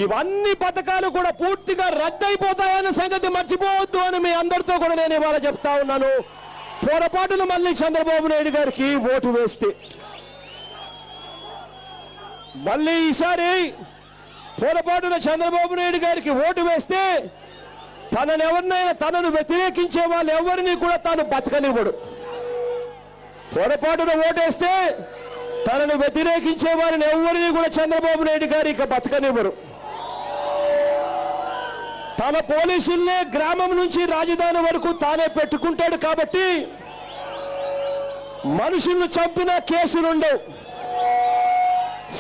ఇవన్నీ పథకాలు కూడా పూర్తిగా రద్దయిపోతాయన్న సంగతి మర్చిపోవద్దు అని మీ అందరితో కూడా నేను ఇవాళ చెప్తా ఉన్నాను. పొరపాటును మళ్ళీ చంద్రబాబు నాయుడు గారికి ఓటు వేస్తే, మళ్ళీ ఈసారి పొరపాటున చంద్రబాబు నాయుడు గారికి ఓటు వేస్తే తనను వ్యతిరేకించే వాళ్ళు ఎవరిని కూడా తాను బతకనివ్వడు. పొరపాటున ఓటేస్తే తనను వ్యతిరేకించే వారిని ఎవరిని కూడా చంద్రబాబు నాయుడు గారు ఇక బతకనివ్వరు. తన పోలీసుల్నే గ్రామం నుంచి రాజధాని వరకు తానే పెట్టుకుంటాడు కాబట్టి మనుషులను చంపిన కేసులుండవు.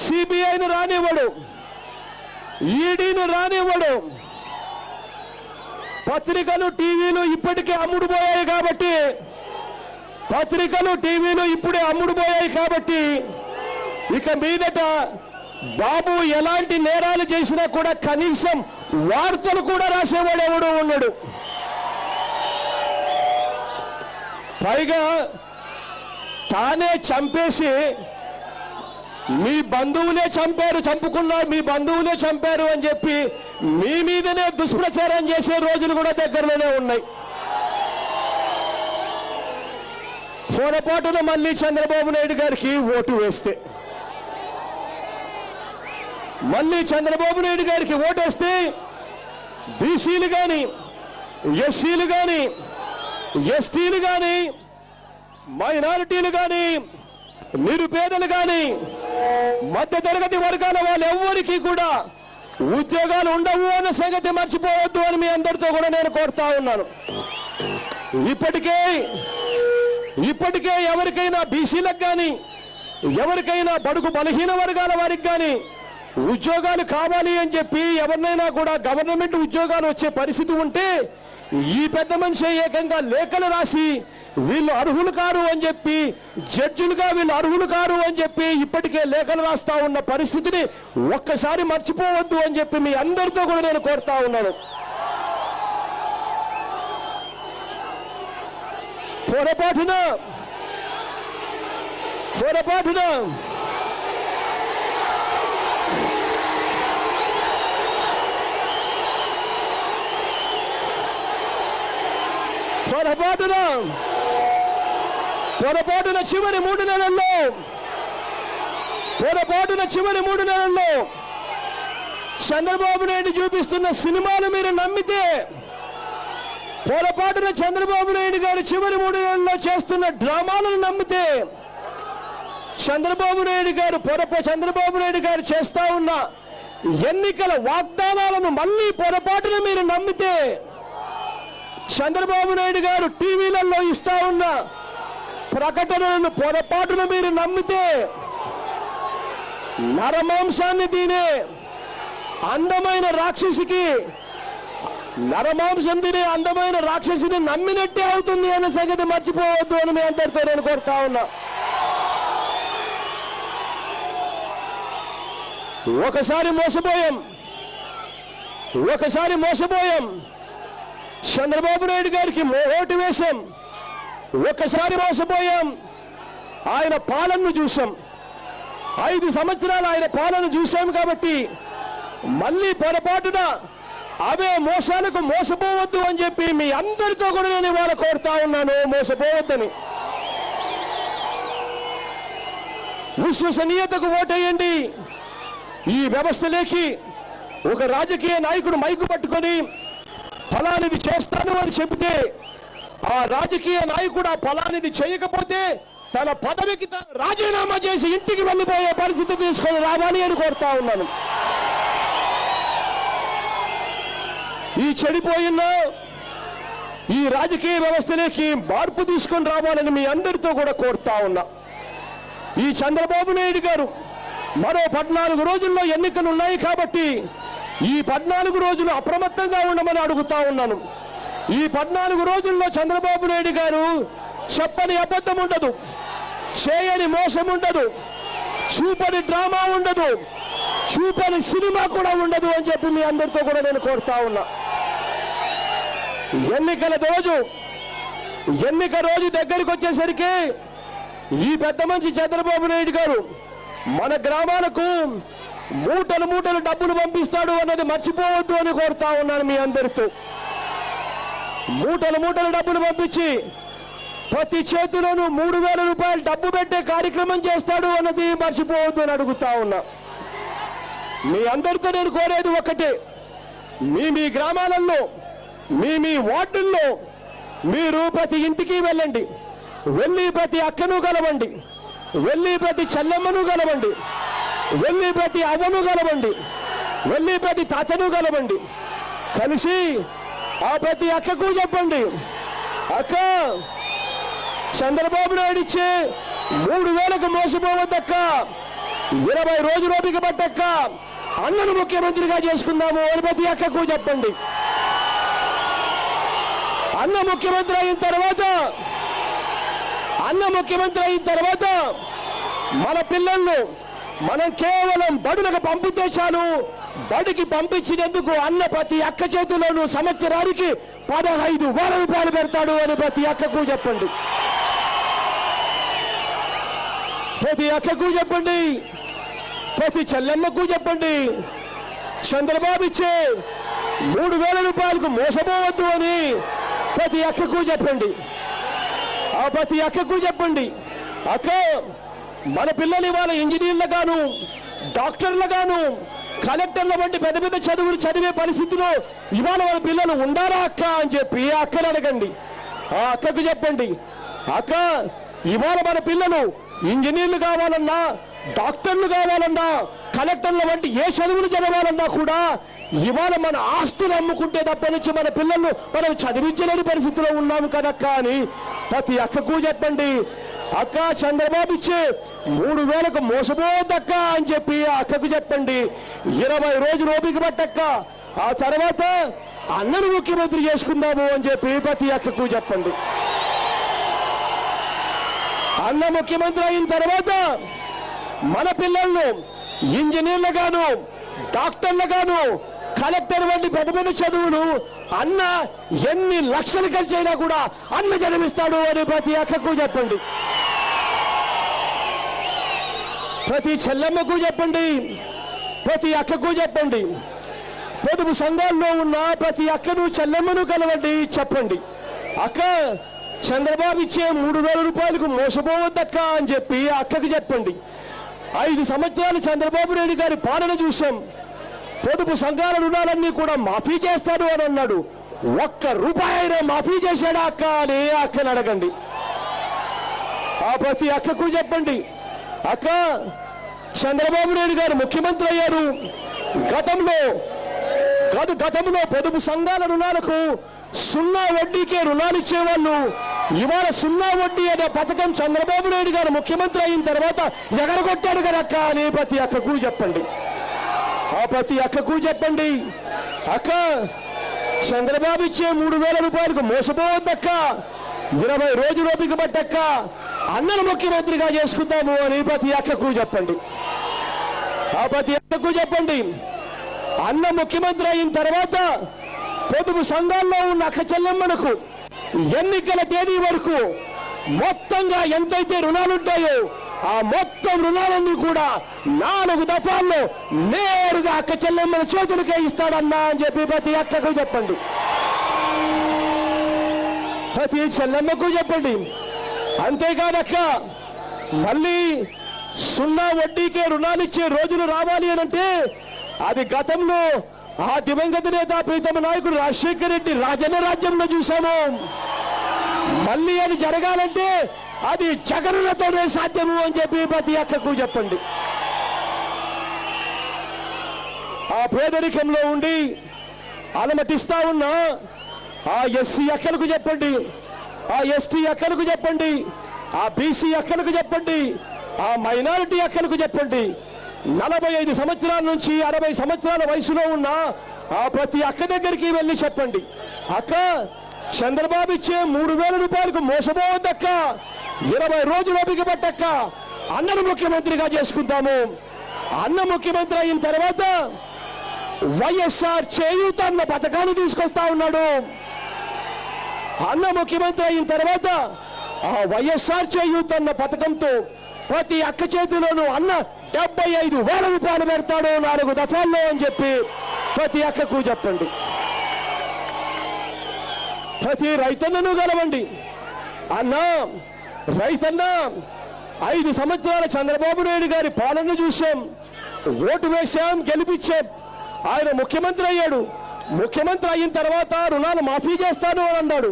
సిబిఐను రానివ్వడు, ఈడీను రానివ్వడు. పత్రికలు టీవీలు ఇప్పటికే అమ్ముడుపోయాయి కాబట్టి ఇక మీదట బాబు ఎలాంటి నేరాలు చేసినా కూడా కనీసం వార్తలు కూడా రాసేవాడు ఎవడూ ఉండడు. పైగా తానే చంపేసి మీ బంధువులే మీ బంధువులే చంపారు అని చెప్పి మీ మీదనే దుష్ప్రచారం చేసే రోజులు కూడా దగ్గరలోనే ఉన్నాయి. పొరపాటున మళ్ళీ చంద్రబాబు నాయుడు గారికి ఓటు వేస్తే, బీసీలు కానీ, ఎస్సీలు కానీ, ఎస్టీలు కానీ, మైనారిటీలు కానీ, నిరుపేదలు కానీ, మధ్యతరగతి వర్గాల వాళ్ళెవ్వరికీ కూడా ఉద్యోగాలు ఉండవు అన్న సంగతి మర్చిపోవద్దు అని మీ అందరితో కూడా నేను కోరుతా ఉన్నాను. ఇప్పటికే ఎవరికైనా బీసీలకు కానీ, ఎవరికైనా బడుగు బలహీన వర్గాల వారికి కానీ ఉద్యోగాలు కావాలి అని చెప్పి ఎవరినైనా కూడా గవర్నమెంట్ ఉద్యోగాలు వచ్చే పరిస్థితి ఉంటే ఈ పెద్ద మనిషి ఏకంగా లేఖలు రాసి వీళ్ళు అర్హులు కారు అని చెప్పి, జడ్జిలుగా వీళ్ళు అర్హులు కారు అని చెప్పి ఇప్పటికే లేఖలు రాస్తా ఉన్న పరిస్థితిని ఒక్కసారి మర్చిపోవద్దు అని చెప్పి మీ అందరితో కూడా నేను కోరుతా ఉన్నాను. పొరపాటున చివరి 3 నెలల్లో చంద్రబాబు నాయుడు చూపిస్తున్న సినిమాలు మీరు నమ్మితే, పొరపాటున చంద్రబాబు నాయుడు గారు చివరి 3 నెలల్లో చేస్తున్న డ్రామాలను నమ్మితే, చంద్రబాబు నాయుడు గారు చేస్తా ఉన్న ఎన్నికల వాగ్దానాలను మళ్ళీ పొరపాటున మీరు నమ్మితే, చంద్రబాబు నాయుడు గారు టీవీలలో ఇస్తా ఉన్న ప్రకటనలను పొరపాటున మీరు నమ్మితే, నరమాంసాన్ని తినే అందమైన రాక్షసిని నమ్మినట్టే అవుతుంది అనే సంగతి మర్చిపోవద్దు అని మీ అందరితో నేను కోరుతా ఉన్నా. ఒకసారి మోసపోయాం, చంద్రబాబు నాయుడు గారికి ఓటు వేశాం. ఒకసారి మోసపోయాం, ఆయన పాలనను చూసాం. 5 సంవత్సరాలు ఆయన పాలన చూశాం కాబట్టి మళ్ళీ పొరపాటున అవే మోసాలకు మోసపోవద్దు అని చెప్పి మీ అందరితో కూడా నేను ఇవాళ కోరుతా ఉన్నాను. మోసపోవద్దని, విశ్వసనీయతకు ఓటేయండి. ఈ వ్యవస్థలోకి ఒక రాజకీయ నాయకుడు మైకు పట్టుకొని ఫలానిది చేస్తాను అని చెబితే ఆ రాజకీయ నాయకుడు ఆ ఫలానిది చేయకపోతే తన పదవికి రాజీనామా చేసి ఇంటికి వెళ్ళిపోయే పరిస్థితి తీసుకొని రావాలి అని కోరుతా ఉన్నాను. ఈ చెడిపోయిన ఈ రాజకీయ వ్యవస్థలోకి మార్పు తీసుకొని రావాలని మీ అందరితో కూడా కోరుతా ఉన్నా. ఈ చంద్రబాబు నాయుడు గారు మరో 14 రోజుల్లో ఎన్నికలు ఉన్నాయి కాబట్టి ఈ 14 రోజులు అప్రమత్తంగా ఉండమని అడుగుతా ఉన్నాను. ఈ 14 రోజుల్లో చంద్రబాబు నాయుడు గారు చెప్పని అబద్ధం ఉండదు, చేయని మోసం ఉండదు, చూపని డ్రామా ఉండదు, చూపని సినిమా కూడా ఉండదు అని చెప్పి మీ అందరితో కూడా నేను కోరుతా ఉన్నా. ఎన్నిక రోజు దగ్గరికి వచ్చేసరికి ఈ పెద్ద మనిషి చంద్రబాబు నాయుడు గారు మన గ్రామాలకు మూటలు మూటలు డబ్బులు పంపిస్తాడు అన్నది మర్చిపోవద్దు అని కోరుతా ఉన్నాను మీ అందరితో. మూటలు మూటలు డబ్బులు పంపించి ప్రతి చేతిలోనూ 3,000 రూపాయలు డబ్బు పెట్టే కార్యక్రమం చేస్తాడు అన్నది మర్చిపోవద్దు అని అడుగుతా ఉన్నా. మీ అందరితో నేను కోరేది ఒకటే, మీ గ్రామాలలో మీ వార్డుల్లో మీరు ప్రతి ఇంటికి వెళ్ళండి, వెళ్ళి ప్రతి అక్కను కలవండి, వెళ్ళి ప్రతి చెల్లెమ్మను కలవండి, వెళ్ళి ప్రతి అవ్వను కలవండి, వెళ్ళి ప్రతి తాతను కలవండి. కలిసి ఆ ప్రతి అక్కకు చెప్పండి, అక్క చంద్రబాబు నాయుడు ఇచ్చే 3,000కు మోసపోవద్దక్క, 20 రోజులు ఓపిక పట్టక్క, అన్నను ముఖ్యమంత్రిగా చేసుకుందాము అని ప్రతి అక్కకు చెప్పండి. అన్న ముఖ్యమంత్రి అయిన తర్వాత మన పిల్లలను మనం కేవలం బడులకు పంపితే చాలు, బడికి పంపించినందుకు అన్న ప్రతి అక్క చేతిలోనూ సంవత్సరానికి 15,000 రూపాయలు పెడతాడు అని ప్రతి అక్కకు చెప్పండి. ప్రతి అక్కకు చెప్పండి, ప్రతి చెల్లెమ్మకు చెప్పండి, చంద్రబాబు ఇచ్చే 3,000 రూపాయలకు మోసపోవద్దు అని ప్రతి అక్కకు చెప్పండి. ఆ ప్రతి అక్కకు చెప్పండి, అక్క మన పిల్లలు ఇవాళ ఇంజనీర్లుగాను, డాక్టర్లుగాను, కలెక్టర్ల వంటి పెద్ద పెద్ద చదువులు చదివే పరిస్థితిలో ఇవాళ మన పిల్లలు ఉండారా అక్క అని చెప్పి ఆ అక్కను అడగండి. ఆ అక్కకు చెప్పండి, అక్క ఇవాళ మన పిల్లలు ఇంజనీర్లు కావాలన్నా, డాక్టర్లు కావాలన్నా, కలెక్టర్ల వంటి ఏ చదువులు చదవాలన్నా కూడా ఇవాళ మన ఆస్తులు అమ్ముకుంటే తప్ప నుంచి మన పిల్లలను మనం చదివించలేని పరిస్థితిలో ఉన్నాము కదక్క అని ప్రతి అక్కకు చెప్పండి. అక్క చంద్రబాబు ఇచ్చే 3,000కు మోసపోవద్దక్క అని చెప్పి ఆ అక్కకు చెప్పండి. 20 రోజులు ఓపిక పట్టక్క, ఆ తర్వాత అన్నను ముఖ్యమంత్రి చేసుకుందాము అని చెప్పి ప్రతి అక్కకు చెప్పండి. అన్న ముఖ్యమంత్రి అయిన తర్వాత మన పిల్లలను ఇంజనీర్లుగాను, డాక్టర్లుగాను, కలెక్టర్ వంటి పెద్ద పెద్ద చదువులు అన్న ఎన్ని లక్షలు ఖర్చు అయినా కూడా అన్న చదివిస్తాడు అని ప్రతి అక్కకు చెప్పండి. ప్రతి చెల్లెమ్మకు చెప్పండి, ప్రతి అక్కకు చెప్పండి, పొదుపు సంఘాల్లో ఉన్న ప్రతి అక్కను చెల్లెమ్మను కలవండి, చెప్పండి, అక్క చంద్రబాబు ఇచ్చే 3,000 రూపాయలకు మోసపోవద్దక్క అని చెప్పి అక్కకు చెప్పండి. 5 సంవత్సరాలు చంద్రబాబు నాయుడు గారి పాలన చూశాం. పొదుపు సంఘాల రుణాలన్నీ కూడా మాఫీ చేస్తాడు అని అన్నాడు. 1 రూపాయి అయినా మాఫీ చేశాడా అక్క అని అక్కను అడగండి. ఆ ప్రతి అక్కకు చెప్పండి, అక్క చంద్రబాబు నాయుడు గారు ముఖ్యమంత్రి అయ్యారు. గతంలో పొదుపు సంఘాల రుణాలకు 0 వడ్డీకే రుణాలు ఇచ్చేవాళ్ళు. ఇవాళ 0 వడ్డీ అనే పథకం చంద్రబాబు నాయుడు గారు ముఖ్యమంత్రి అయిన తర్వాత ఎగరగొట్టాడు కదక్క అని ప్రతి అక్కకు చెప్పండి. ఆ ప్రతి అక్కకు చెప్పండి, అక్క చంద్రబాబు ఇచ్చే 3,000 రూపాయలకు మోసపోవద్దక్క, 20 రోజులు ఓపిక పట్టక్క, అన్నను ముఖ్యమంత్రిగా చేసుకుందాము అని ప్రతి అక్కకు చెప్పండి. ఆ ప్రతి అక్కకు చెప్పండి, అన్న ముఖ్యమంత్రి అయిన తర్వాత పొదుపు సంఘాల్లో ఉన్న అక్క చెల్లెమ్మలకు ఎన్నికల తేదీ వరకు మొత్తంగా ఎంతైతే రుణాలుంటాయో ఆ మొత్తం రుణాలన్నీ కూడా 4 దఫాల్లో నేరుగా అక్క చెల్లెమ్మల చేతులకే ఇస్తాడన్నా అని చెప్పి ప్రతి అక్కకు చెప్పండి. ప్రతి చెల్లెమ్మకు చెప్పండి. అంతేకాదక్క మళ్ళీ 0 వడ్డీకే రుణాలు ఇచ్చే రోజులు రావాలి అనంటే అది గతంలో ఆ దివంగత నేత ప్రీతమ నాయకుడు రాజశేఖర రెడ్డి రాజన్న రాజ్యంలో చూసాము. మళ్ళీ అది జరగాలంటే అది జగనన్నతోనే సాధ్యము అని చెప్పి ప్రతి అక్కకు చెప్పండి. ఆ పేదరికంలో ఉండి అలమటిస్తా ఉన్న ఆ ఎస్సీ అక్కలకు చెప్పండి, ఆ ఎస్టీ అక్కలకు చెప్పండి, ఆ బీసీ అక్కలకు చెప్పండి, ఆ మైనారిటీ అక్కలకు చెప్పండి. 45 సంవత్సరాల నుంచి 60 సంవత్సరాల వయసులో ఉన్న ఆ ప్రతి అక్క దగ్గరికి వెళ్ళి చెప్పండి, అక్క చంద్రబాబు ఇచ్చే 3,000 రూపాయలకు మోసపోవద్దక్క, 20 రోజులు ఓపిక పట్టక్క, అన్నను ముఖ్యమంత్రిగా చేసుకుందాము. అన్న ముఖ్యమంత్రి అయిన తర్వాత వైఎస్ఆర్ చేయూత అన్న పథకాన్ని తీసుకొస్తా ఉన్నాడు. అన్న ముఖ్యమంత్రి అయిన తర్వాత ఆ వైఎస్ఆర్ చేయూత అన్న పథకంతో ప్రతి అక్క చేతిలోనూ అన్న 75,000 రూపాయలు పెడతాడు 4 దఫాల్లో అని చెప్పి ప్రతి అక్కకు చెప్పండి. ప్రతి రైతన్నను గెలవండి అన్నా. రైతన్న 5 సంవత్సరాల చంద్రబాబు నాయుడు గారి పాలన చూశాం, ఓటు వేశాం, గెలిపించాం. ఆయన ముఖ్యమంత్రి అయ్యాడు. ముఖ్యమంత్రి అయిన తర్వాత రుణాలు మాఫీ చేస్తాను అని అన్నాడు.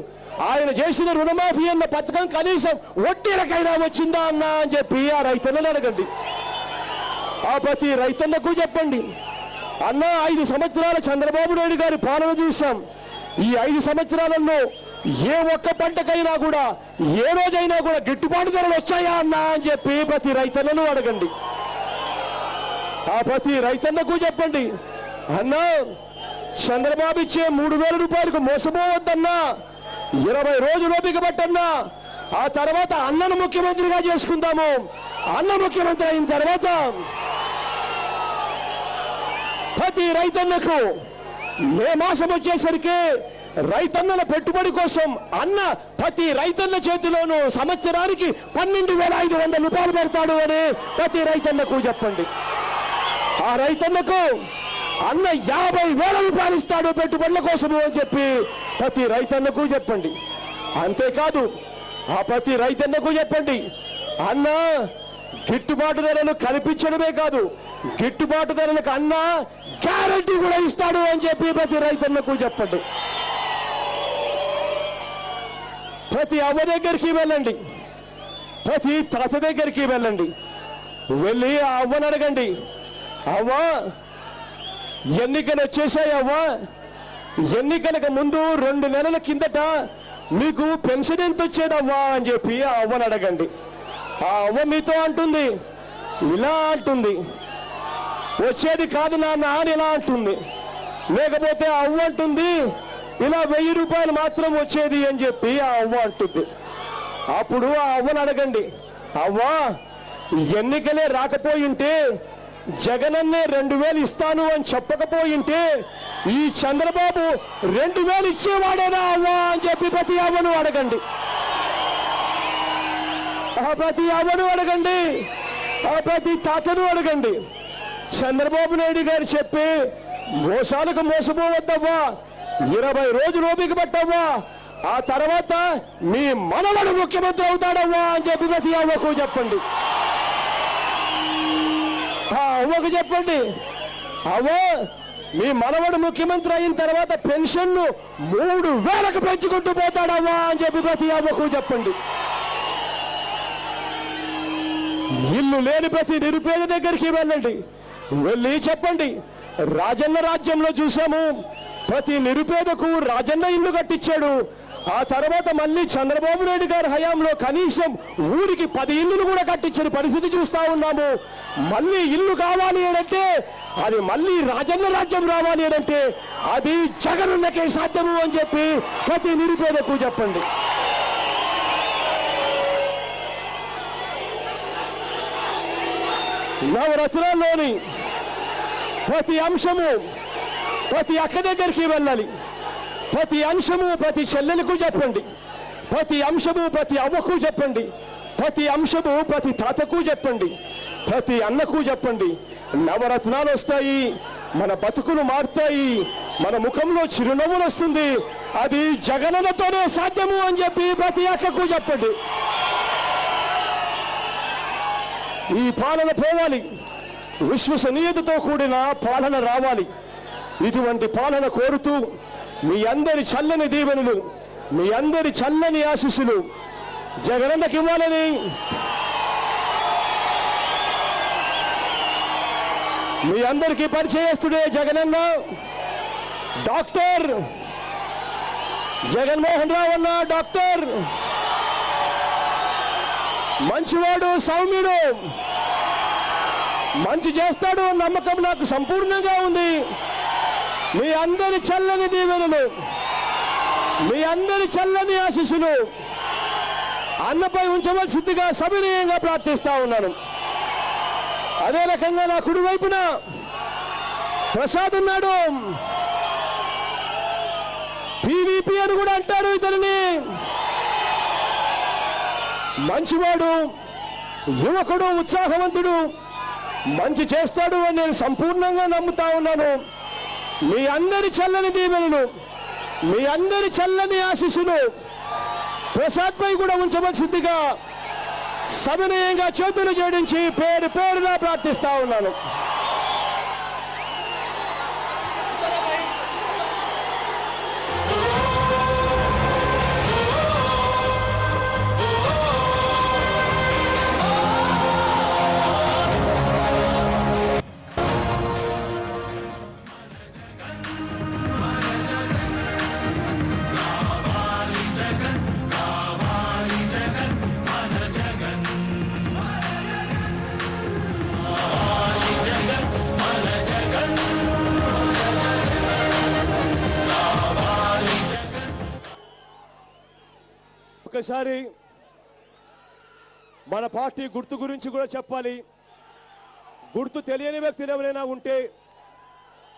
ఆయన చేసిన రుణమాఫీ అన్న పథకం కనీసం వడ్డీలకైనా వచ్చిందా అన్నా అని చెప్పి ఆ రైతన్నను అడగండి. ఆ ప్రతి రైతన్నకు చెప్పండి అన్నా. 5 సంవత్సరాల చంద్రబాబు నాయుడు గారి పాలన చూశాం. ఈ 5 సంవత్సరాలలో ఏ ఒక్క పంటకైనా కూడా ఏ రోజైనా కూడా గిట్టుబాటు ధరలు వచ్చాయా అన్నా అని చెప్పి ప్రతి రైతన్నను అడగండి. ఆ ప్రతి రైతన్నకు చెప్పండి అన్నా, చంద్రబాబు ఇచ్చే 3,000 రూపాయలకు మోసపోవద్దన్నా. 20 రోజులు ఓపిక పట్టన్నా. ఆ తర్వాత అన్నను ముఖ్యమంత్రిగా చేసుకుందాము. అన్న ముఖ్యమంత్రి అయిన తర్వాత ప్రతి రైతన్నకు మే మాసం వచ్చేసరికి రైతన్నల పెట్టుబడి కోసం అన్న ప్రతి రైతన్న చేతిలోనూ సంవత్సరానికి 12,500 రూపాయలు పెడతాడు అని ప్రతి రైతన్నకు చెప్పండి. ఆ రైతన్నకు అన్న 50,000 రూపాయలు ఇస్తాడు పెట్టుబడుల కోసము అని చెప్పి ప్రతి రైతన్నకు చెప్పండి. అంతేకాదు ఆ ప్రతి రైతన్నకు చెప్పండి అన్న, గిట్టుబాటు ధరలు కల్పించడమే కాదు, గిట్టుబాటు ధరలకు అన్న గ్యారంటీ కూడా ఇస్తాడు అని చెప్పి ప్రతి రైతన్నకు చెప్పండి. ప్రతి అవ్వ దగ్గరికి వెళ్ళండి, ప్రతి తాత దగ్గరికి వెళ్ళండి. వెళ్ళి ఆ అవ్వను అడగండి, అవ్వా ఎన్నికలు వచ్చేసాయి అవ్వా, ఎన్నికలకు ముందు 2 నెలల కిందట మీకు పెన్షన్ ఎంత వచ్చేదవ్వా అని చెప్పి ఆ అవ్వను అడగండి. ఆ అవ్వ మీతో అంటుంది, ఇలా అంటుంది, వచ్చేది కాదు నాన్న అని ఇలా అంటుంది. లేకపోతే ఆ అవ్వ అంటుంది, ఇలా 1000 రూపాయలు మాత్రం వచ్చేది అని చెప్పి ఆ అవ్వ అంటుంది. అప్పుడు ఆ అవ్వను అడగండి, అవ్వా ఎన్నికలే రాకపోయింటే, జగనన్నే 2,000 ఇస్తాను అని చెప్పకపోయింటే ఈ చంద్రబాబు 2,000 ఇచ్చేవాడేనా అవ్వా అని చెప్పి ప్రతి అవ్వను అడగండి. ఆ ప్రతి అవ్వను అడగండి, ఆ ప్రతి తాతను అడగండి. చంద్రబాబు నాయుడు గారు చెప్పి మోసాలకు మోసపోవద్దవ్వా, 20 రోజులు ఓపిక పట్టవ్వా, ఆ తర్వాత మీ మనవడు ముఖ్యమంత్రి అవుతాడవ్వా అని చెప్పి ప్రతి అవ్వకు చెప్పండి. ఆ అవ్వకు చెప్పండి, అవ్వ మీ మనవడు ముఖ్యమంత్రి అయిన తర్వాత పెన్షన్ను 3,000కు పెంచుకుంటూ పోతాడవ్వా అని చెప్పి ప్రతి అవ్వకు చెప్పండి. ఇల్లు లేని ప్రతి నిరుపేద దగ్గరికి వెళ్ళండి, వెళ్ళి చెప్పండి, రాజన్న రాజ్యంలో చూసాము, ప్రతి నిరుపేదకు రాజన్న ఇల్లు కట్టించాడు. ఆ తర్వాత మళ్ళీ చంద్రబాబు నాయుడు గారి హయాంలో కనీసం ఊరికి 10 ఇల్లులు కూడా కట్టించిన పరిస్థితి చూస్తా ఉన్నాము. మళ్ళీ ఇల్లు కావాలి అంటే అది మళ్ళీ రాజన్న రాజ్యం రావాలి అంటే అది జగనన్నకే సాధ్యము అని చెప్పి ప్రతి నిరుపేదకు చెప్పండి. నవరత్నాల్లోని ప్రతి అంశము ప్రతి అక్క దగ్గరికి వెళ్ళాలి, ప్రతి అంశము ప్రతి చెల్లెలకు చెప్పండి, ప్రతి అంశము ప్రతి అవ్వకు చెప్పండి, ప్రతి అంశము ప్రతి తాతకు చెప్పండి, ప్రతి అన్నకు చెప్పండి. నవరత్నాలు వస్తాయి, మన బతుకులు మారుతాయి, మన ముఖంలో చిరునవ్వులు వస్తుంది, అది జగనన్నతోనే సాధ్యము అని చెప్పి ప్రతి అక్కకు చెప్పండి. ఈ పాలన పోవాలి, విశ్వసనీయతతో కూడిన పాలన రావాలి. ఇటువంటి పాలన కోరుతూ మీ అందరి చల్లని దీవెనలు, మీ అందరి చల్లని ఆశీస్సులు జగనన్నకి ఇవ్వాలని మీ అందరికీ పరిచయస్తుడే జగనన్న డాక్టర్ జగన్మోహన్ రావు అన్న. డాక్టర్ మంచివాడు, సౌమ్యుడు, మంచి చేస్తాడు నమ్మకం నాకు సంపూర్ణంగా ఉంది. మీ అందరి చల్లని దీవెనలు, మీ అందరి చల్లని ఆశీస్సులు అన్నపై ఉంచవలసిందిగా సవినయంగా ప్రార్థిస్తా ఉన్నాను. అదే రకంగా నా కుడి వైపున ప్రసాద్ ఉన్నాడు, పీవీపీ అని కూడా అంటారు ఇతనిని. మంచివాడు, యువకుడు, ఉత్సాహవంతుడు, మంచి చేస్తాడు అని నేను సంపూర్ణంగా నమ్ముతా ఉన్నాను. మీ అందరి చల్లని దీవెనలు, మీ అందరి చల్లని ఆశీస్సులు ప్రసాద్పై కూడా ఉంచవలసిందిగా సవినయంగా చేతులు జోడించి పేరు పేరున ప్రార్థిస్తా ఉన్నాను. ఒకసారి మన పార్టీ గుర్తు గురించి కూడా చెప్పాలి. గుర్తు తెలియని వ్యక్తులు ఎవరైనా ఉంటే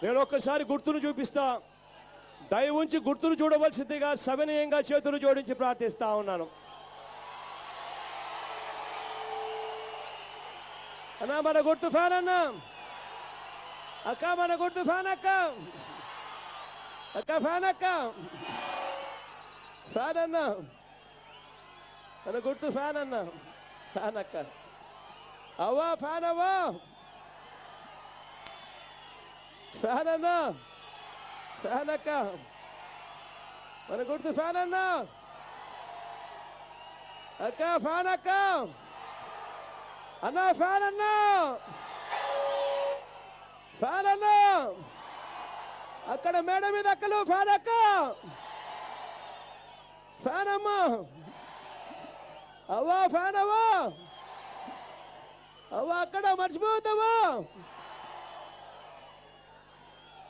నేను ఒక్కసారి గుర్తును చూపిస్తా. దయ ఉంచి గుర్తును చూడవలసిందిగా సవినయంగా చేతులు జోడించి ప్రార్థిస్తా ఉన్నాను. అన్నా మన గుర్తు ఫ్యాన్ అన్నా, అక్క మన గుర్తు ఫ్యాన్, అక్క అక్క ఫ్యాన్, అక్క ఫ్యాన్ అన్నా, మన గుర్తు ఫ్యాన్ అన్నా, ఫ్యాన్ అక్క, అవ్వా ఫ్యాన్, అవ్వా ఫ్యాన్ అన్నా, ఫ్యాన్ అక్క, మన గుర్తు ఫ్యాన్ అన్నా, అక్క ఫ్యాన్, అక్క అన్నా ఫ్యాన్ అన్నా, ఫ్యాన్ అన్నా, అక్కడ మేడ మీద అక్కలు ఫ్యాన్, అక్క ఫ్యాన్ అమ్మా, అవ్వా ఫ్యాన్, అవ్వా అవ్వా అక్కడ మర్చిపోతావా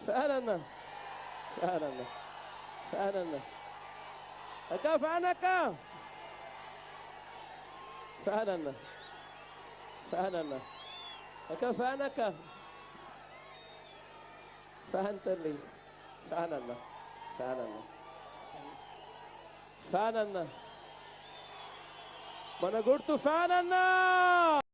ఫ్యాన్ అన్న, ఫ్యాన్ అన్న, ఫ్యాన్ అన్న, అక్క ఫ్యాన్, అక్క ఫ్యాన్ అన్న, ఫ్యాన్ అన్న, అక్క ఫ్యాన్, అక్క ఫ్యాన్ తల్లి, ఫ్యాన్ అన్న, ఫ్యాన్ అన్న, ఫ్యాన్ అన్న, మన గుర్తు ఫ్యాన్ అన్నా.